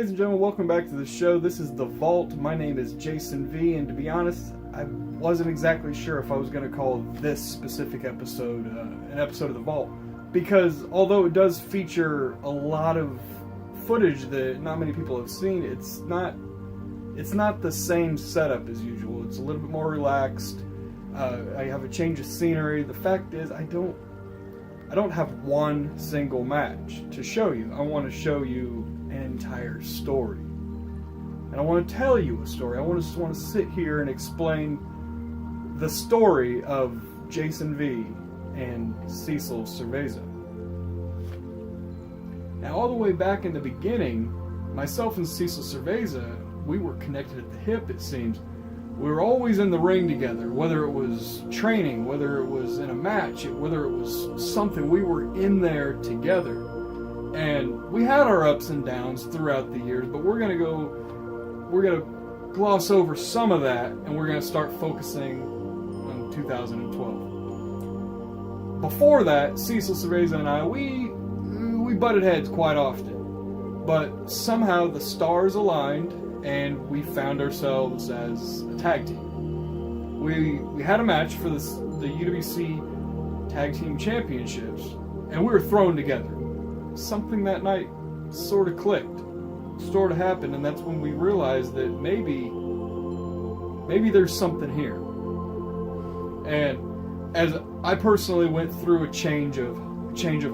Ladies and gentlemen, welcome back to the show. This is The Vault. My name is Jason V, and to be honest, I wasn't exactly sure if I was going to call this specific episode an episode of The Vault, because although it does feature a lot of footage that not many people have seen, it's not the same setup as usual. It's a little bit more relaxed. I have a change of scenery. The fact is, I don't have one single match to show you. I want to show you an entire story. And I want to tell you a story. I just want to sit here and explain the story of Jason V and Cecil Cerveza. Now, all the way back in the beginning, myself and Cecil Cerveza, we were connected at the hip, it seems. We were always in the ring together, whether it was training, whether it was in a match, whether it was something, we were in there together. And we had our ups and downs throughout the years, but we're gonna gloss over some of that, and we're gonna start focusing on 2012. Before that, Cecil Cerveza and I, we butted heads quite often, but somehow the stars aligned, and we found ourselves as a tag team. We had a match for the UWC Tag Team Championships, and we were thrown together. Something that night sort of clicked, sort of happened, and that's when we realized that maybe there's something here. And as I personally went through a change of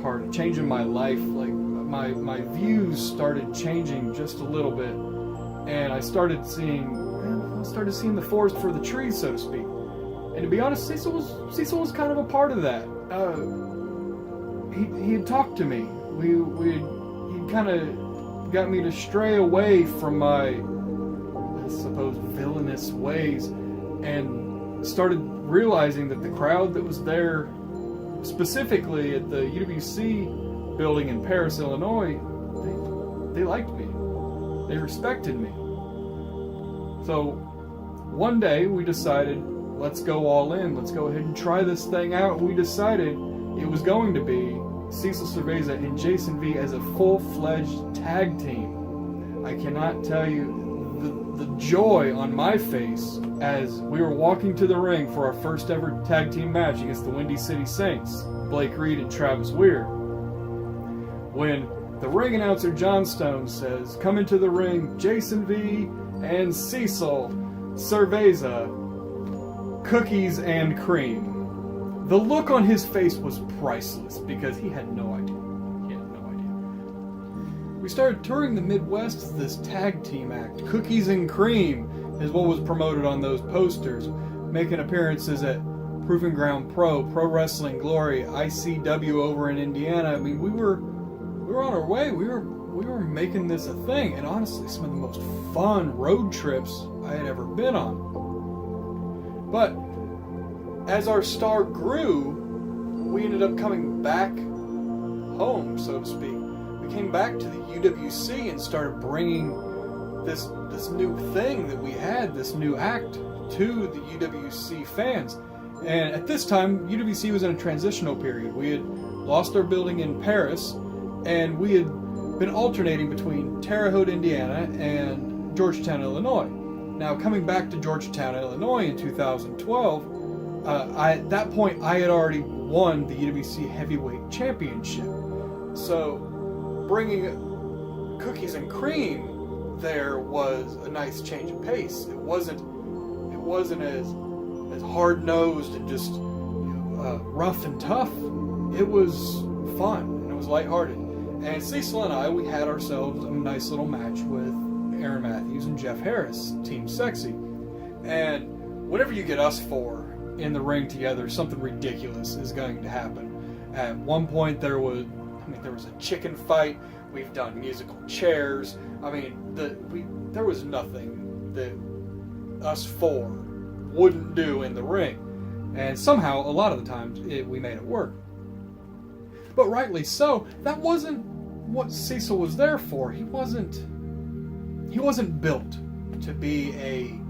heart, a change in my life, like my views started changing just a little bit. And I started seeing the forest for the trees, so to speak. And to be honest, Cecil was kind of a part of that. He had talked to me. He kind of got me to stray away from my, I suppose, villainous ways, and started realizing that the crowd that was there, specifically at the UWC building in Paris, Illinois, they liked me. They respected me. So one day we decided, let's go all in. Let's go ahead and try this thing out. We decided it was going to be Cecil Cerveza and Jason V as a full-fledged tag team. I cannot tell you the joy on my face as we were walking to the ring for our first ever tag team match against the Windy City Saints, Blake Reed and Travis Weir. When the ring announcer John Stone says, "Come into the ring, Jason V and Cecil Cerveza, cookies and cream." The look on his face was priceless because he had no idea. We started touring the Midwest as this tag team act. Cookies and Cream is what was promoted on those posters, making appearances at Proving Ground Pro, Pro Wrestling Glory, ICW over in Indiana. I mean, we were on our way. We were making this a thing, and honestly, some of the most fun road trips I had ever been on. But as our star grew, we ended up coming back home, so to speak. We came back to the UWC and started bringing this new thing that we had, this new act, to the UWC fans. And at this time, UWC was in a transitional period. We had lost our building in Paris, and we had been alternating between Terre Haute, Indiana, and Georgetown, Illinois. Now, coming back to Georgetown, Illinois in 2012, at that point, I had already won the UWC Heavyweight Championship. So, bringing Cookies and Cream there was a nice change of pace. It wasn't as hard-nosed and just rough and tough. It was fun, and it was lighthearted. And Cecil and I, we had ourselves a nice little match with Aaron Matthews and Jeff Harris, Team Sexy. And whenever you get us four in the ring together, something ridiculous is going to happen. At one point there was a chicken fight. We've done musical chairs. I mean, there was nothing that us four wouldn't do in the ring. And somehow, a lot of the times, we made it work. But rightly so, that wasn't what Cecil was there for. He wasn't built to be I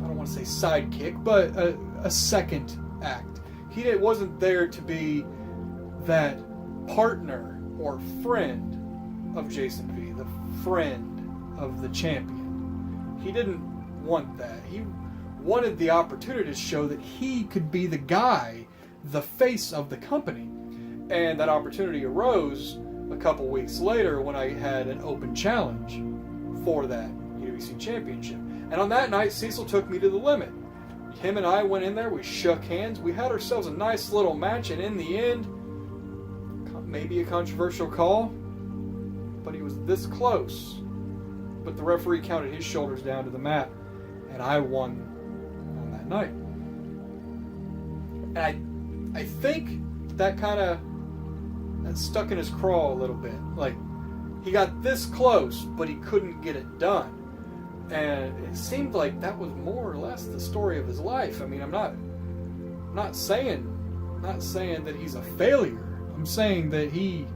don't want to say sidekick, but a second act. He wasn't there to be that partner or friend of Jason V, the friend of the champion. He didn't want that. He wanted the opportunity to show that he could be the guy, the face of the company. And that opportunity arose a couple weeks later when I had an open challenge for that UWC championship. And on that night, Cecil took me to the limit. Him and I went in there, we shook hands, we had ourselves a nice little match, and in the end, maybe a controversial call, but he was this close. But the referee counted his shoulders down to the mat, and I won on that night. And I think that kind of stuck in his craw a little bit. Like, he got this close, but he couldn't get it done. And it seemed like that was more or less the story of his life. I mean, I'm not saying that he's a failure. I'm saying that he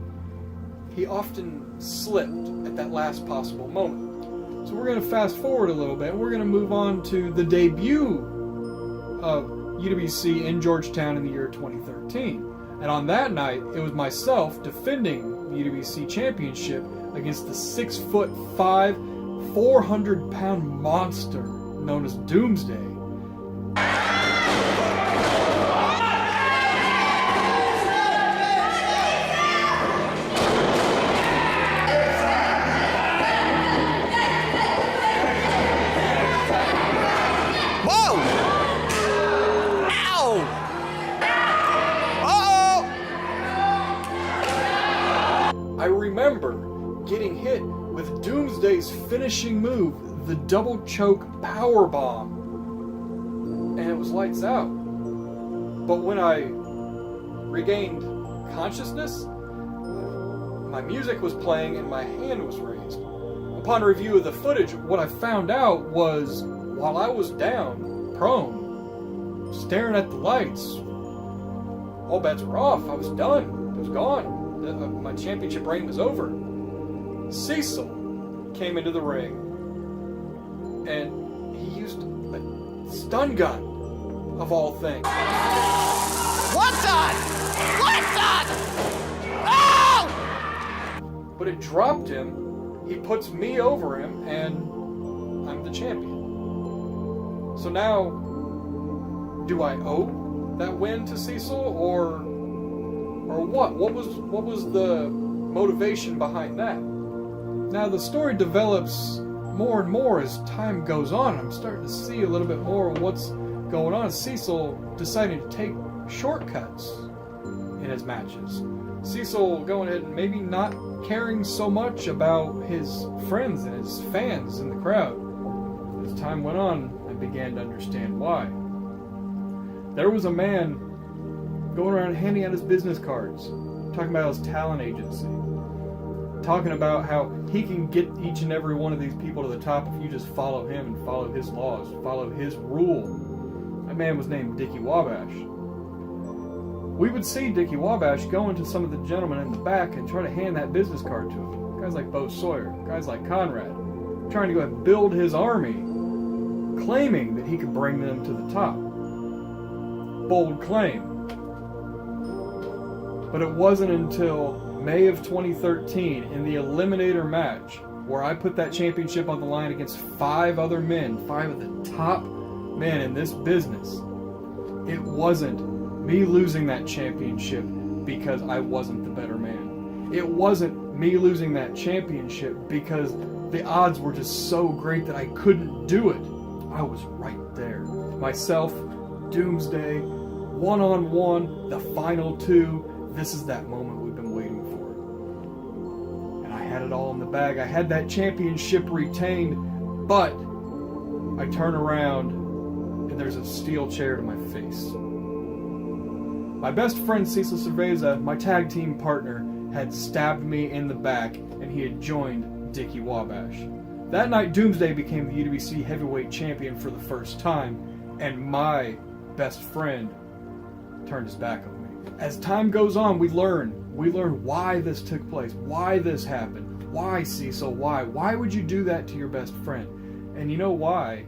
often slipped at that last possible moment. So we're going to fast forward a little bit. We're going to move on to the debut of UWC in Georgetown in the year 2013. And on that night, it was myself defending the UWC championship against the 6'5", 400-pound monster known as Doomsday. Whoa! Ow! Uh-oh! I remember getting hit with Doomsday's finishing move, the double choke power bomb, and it was lights out. But when I regained consciousness, my music was playing and my hand was raised. Upon review of the footage, what I found out was while I was down, prone, staring at the lights, all bets were off. I was done. It was gone. My championship reign was over. Cecil came into the ring and he used a stun gun, of all things. What's on? What's on? Oh! But it dropped him. He puts me over him and I'm the champion. So now, do I owe that win to Cecil or what? What was the motivation behind that? Now the story develops more and more as time goes on. I'm starting to see a little bit more of what's going on. Cecil deciding to take shortcuts in his matches. Cecil going ahead and maybe not caring so much about his friends and his fans in the crowd. As time went on, I began to understand why. There was a man going around handing out his business cards, talking about his talent agency, talking about how he can get each and every one of these people to the top if you just follow him and follow his laws, follow his rule. That man was named Dickie Wabash. We would see Dickie Wabash go into some of the gentlemen in the back and try to hand that business card to him. Guys like Bo Sawyer, guys like Conrad, trying to go ahead and build his army, claiming that he could bring them to the top. Bold claim. But it wasn't until May of 2013 in the Eliminator match where I put that championship on the line against 5 other men, 5 of the top men in this business. It wasn't me losing that championship because I wasn't the better man. It wasn't me losing that championship because the odds were just so great that I couldn't do it. I was right there. Myself, Doomsday, one-on-one, the final 2. This is that moment we've been waiting for. And I had it all in the bag. I had that championship retained, but I turn around and there's a steel chair to my face. My best friend Cecil Cerveza, my tag team partner, had stabbed me in the back and he had joined Dickie Wabash. That night, Doomsday became the UWC heavyweight champion for the first time, and my best friend turned his back on me. As time goes on, we learn why this took place, why this happened, why, Cecil, why? Why would you do that to your best friend? And you know why?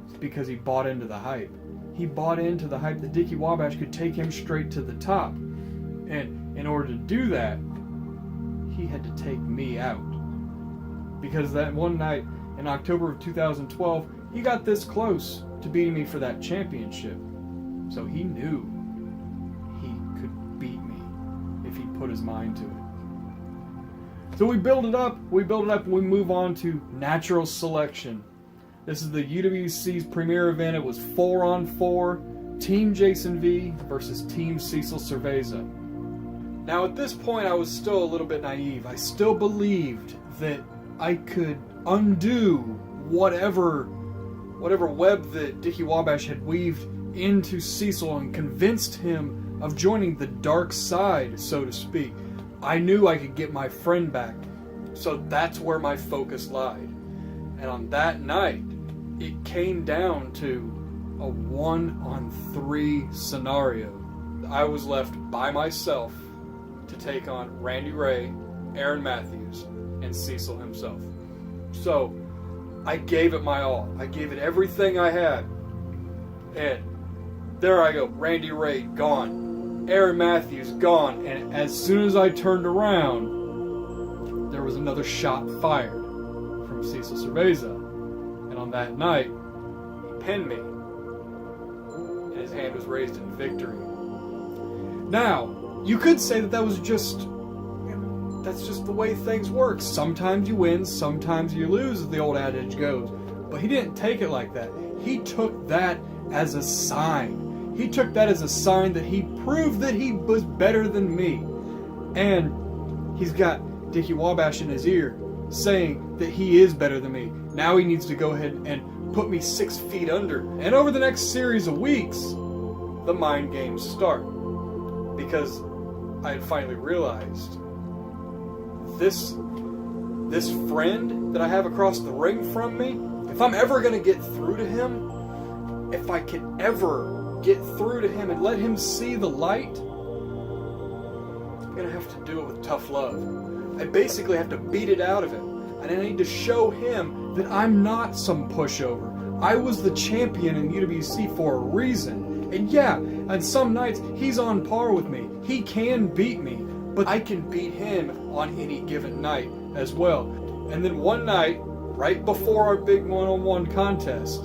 It's because he bought into the hype. He bought into the hype that Dickie Wabash could take him straight to the top. And in order to do that, he had to take me out. Because that one night in October of 2012, he got this close to beating me for that championship. So he knew he could beat me if he put his mind to it. So we build it up, and we move on to natural selection. This is the UWC's premier event. It was 4-on-4, Team Jason V versus Team Cecil Cerveza. Now at this point I was still a little bit naive. I still believed that I could undo whatever web that Dickie Wabash had weaved into Cecil and convinced him of joining the dark side, so to speak. I knew I could get my friend back, so that's where my focus lied. And on that night, it came down to a 1-on-3 scenario. I was left by myself to take on Randy Ray, Aaron Matthews, and Cecil himself. So I gave it my all. I gave it everything I had. And there I go. Randy Ray gone. Aaron Matthews gone. And as soon as I turned around, there was another shot fired from Cecil Cerveza. And on that night, he pinned me. And his hand was raised in victory. Now, you could say that was just... that's just the way things work. Sometimes you win, sometimes you lose, as the old adage goes. But he didn't take it like that. He took that as a sign. He took that as a sign that he proved that he was better than me. And he's got Dickie Wabash in his ear saying that he is better than me. Now he needs to go ahead and put me 6 feet under. And over the next series of weeks, the mind games start. Because I had finally realized this friend that I have across the ring from me, if I'm ever going to get through to him, if I can ever get through to him and let him see the light, I'm going to have to do it with tough love. I basically have to beat it out of him. And I need to show him that I'm not some pushover. I was the champion in UWC for a reason. And yeah, on some nights, he's on par with me. He can beat me. But I can beat him on any given night as well. And then one night, right before our big one-on-one contest,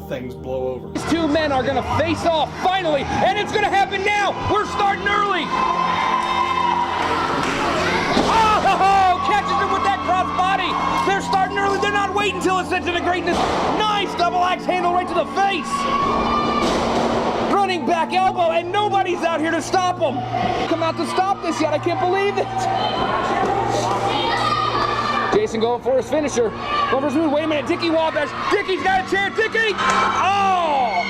things blow over. These two men are going to face off finally, and it's going to happen now. We're starting early. Oh, catches him with that cross body. They're starting early. They're not waiting until ascension to greatness. Nice double axe handle right to the face. Running back elbow, and nobody's out here to stop him. Come out to stop this yet. I can't believe it. Jason going for his finisher. Going for his move. Wait a minute. Dickie Wabash. Dickie's got a chair. Dickie! Oh!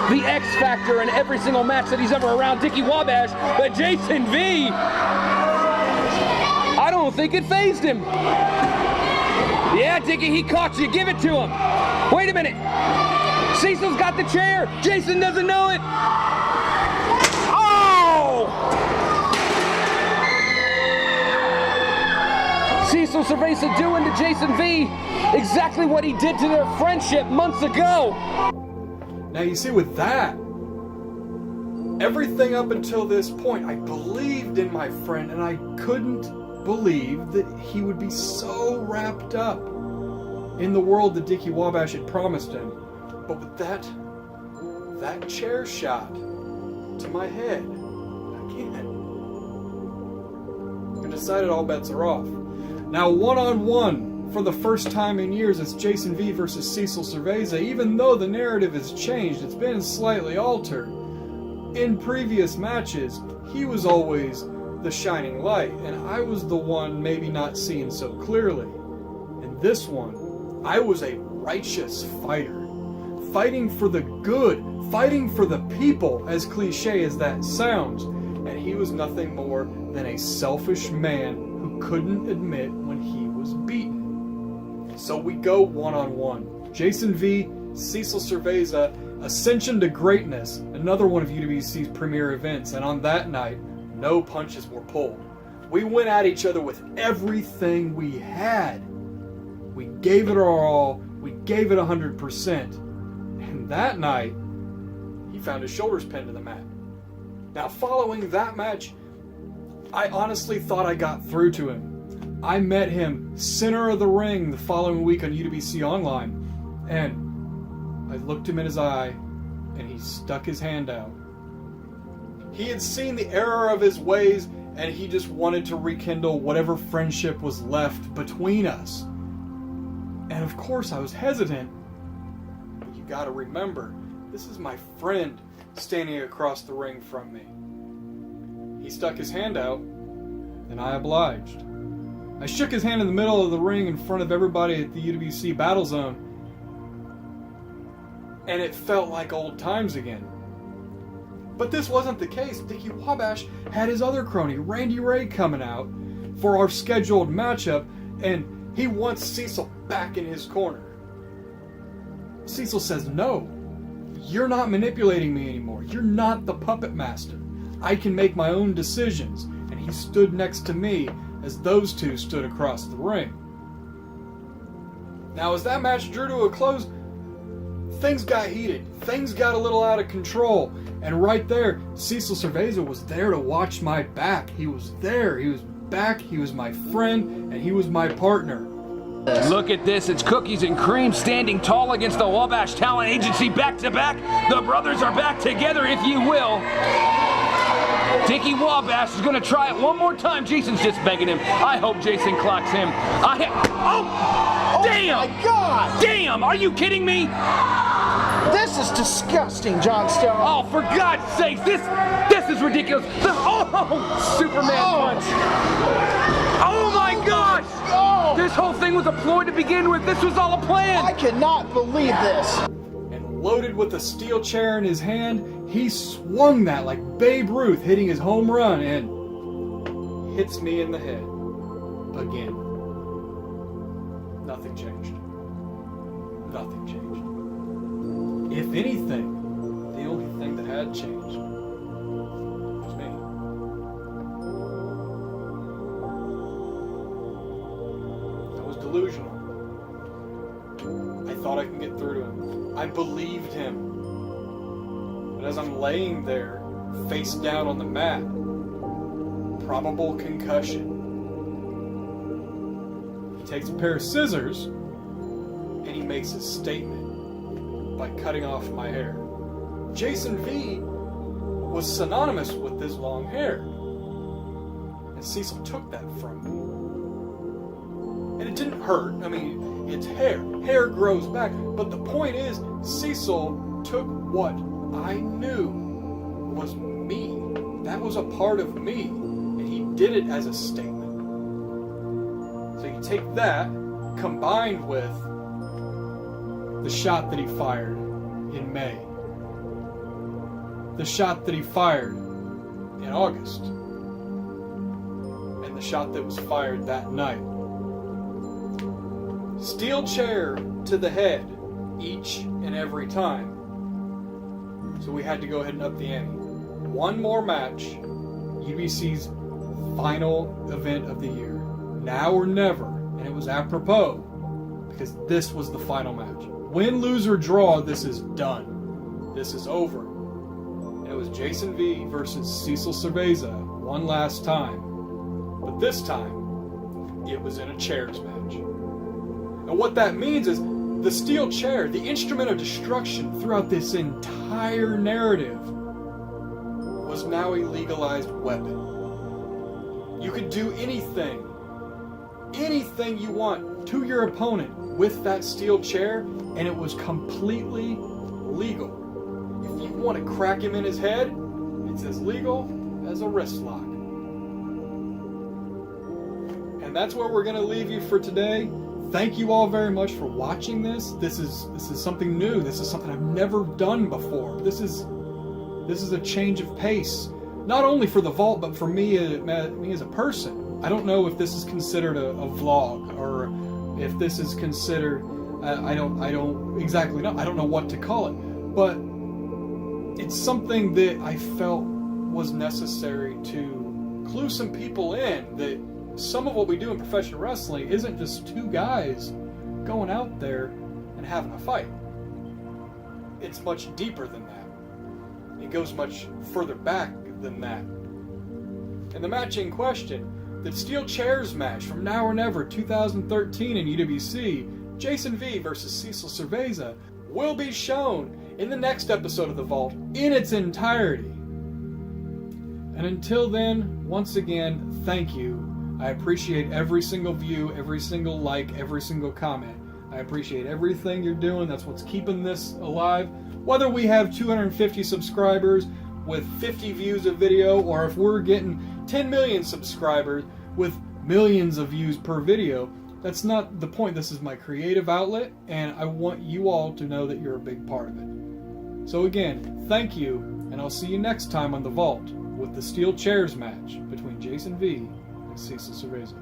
The X factor in every single match that he's ever around Dickie Wabash. But Jason V, I don't think it fazed him. Yeah, Dickie, he caught you. Give it to him. Wait a minute. Cecil's got the chair. Jason doesn't know it. Oh! Cecil Cerveza doing to Jason V exactly what he did to their friendship months ago. Now you see, with that, everything up until this point, I believed in my friend, and I couldn't believe that he would be so wrapped up in the world that Dickie Wabash had promised him. But with that chair shot to my head, again, I decided all bets are off. Now, one-on-one, for the first time in years, it's Jason V versus Cecil Cerveza. Even though the narrative has changed, it's been slightly altered. In previous matches, he was always the shining light, and I was the one maybe not seeing so clearly. In this one, I was a righteous fighter, fighting for the good, fighting for the people, as cliche as that sounds, and he was nothing more than a selfish man who couldn't admit when he was beaten. So we go one-on-one. Jason V, Cecil Cerveza, Ascension to Greatness, another one of UWC's premier events, and on that night, no punches were pulled. We went at each other with everything we had. We gave it our all, we gave it 100%. And that night, he found his shoulders pinned to the mat. Now, following that match, I honestly thought I got through to him. I met him center of the ring the following week on UWC Online, and I looked him in his eye, and he stuck his hand out. He had seen the error of his ways, and he just wanted to rekindle whatever friendship was left between us. And of course I was hesitant, but you gotta remember, this is my friend standing across the ring from me. He stuck his hand out, and I obliged. I shook his hand in the middle of the ring in front of everybody at the UWC Battle Zone, and it felt like old times again. But this wasn't the case. Dickie Wabash had his other crony, Randy Ray, coming out for our scheduled matchup, and he wants Cecil back in his corner. Cecil says, "No, you're not manipulating me anymore. You're not the puppet master. I can make my own decisions." And he stood next to me as those two stood across the ring. Now, as that match drew to a close, things got heated. Things got a little out of control. And right there, Cecil Cerveza was there to watch my back. He was there. He was back. He was my friend, and he was my partner. Look at this. It's Cookies and Cream standing tall against the Wabash Talent Agency back to back. The brothers are back together, if you will. Dickie Wabash is going to try it one more time. Jason's just begging him. I hope Jason clocks him. Oh, damn! My God! Damn! Are you kidding me? This is disgusting, John Stone. Oh, for God's sake! This is ridiculous. Superman punch! Oh my gosh! Oh. This whole thing was a ploy to begin with. This was all a plan. I cannot believe this. And loaded with a steel chair in his hand, he swung that like Babe Ruth hitting his home run and hits me in the head. Again. Nothing changed. Nothing changed. If anything, the only thing that had changed was me. I was delusional. I thought I could get through to him. I believed him. But as I'm laying there, face down on the mat, probable concussion, he takes a pair of scissors and he makes his statement by cutting off my hair. Jason V was synonymous with this long hair, and Cecil took that from me. And it didn't hurt. I mean, it's hair. Hair grows back. But the point is, Cecil took what I knew was me. That was a part of me, and he did it as a statement. So you take that, combined with the shot that he fired in May, the shot that he fired in August, and the shot that was fired that night. Steel chair to the head each and every time. So we had to go ahead and up the ante. One more match, UBC's final event of the year. Now or never, and it was apropos because this was the final match. Win, lose, or draw, this is done. This is over. And it was Jason V versus Cecil Cerveza one last time. But this time, it was in a chairs match. And what that means is the steel chair, the instrument of destruction throughout this entire narrative, was now a legalized weapon. You could do anything you want to your opponent with that steel chair, and it was completely legal. If you want to crack him in his head, it's as legal as a wrist lock. And that's where we're going to leave you for today. Thank you all very much for watching this. This is something new. This is something I've never done before. This is a change of pace, not only for the vault, but for me as a person. I don't know if this is considered a vlog, or if this is considered, I don't exactly know. I don't know what to call it, but it's something that I felt was necessary to clue some people in that some of what we do in professional wrestling isn't just two guys going out there and having a fight. It's much deeper than that. It goes much further back than that. And the match in question, the Steel Chairs match from Now or Never 2013 in UWC, Jason V versus Cecil Cerveza, will be shown in the next episode of The Vault in its entirety. And until then, once again, thank you. I appreciate every single view, every single like, every single comment. I appreciate everything you're doing. That's what's keeping this alive. Whether we have 250 subscribers with 50 views of video, or if we're getting 10 million subscribers with millions of views per video, that's not the point. This is my creative outlet, and I want you all to know that you're a big part of it. So again, thank you, and I'll see you next time on The Vault with the Steel Chairs match between Jason V and Cecil Cerveza.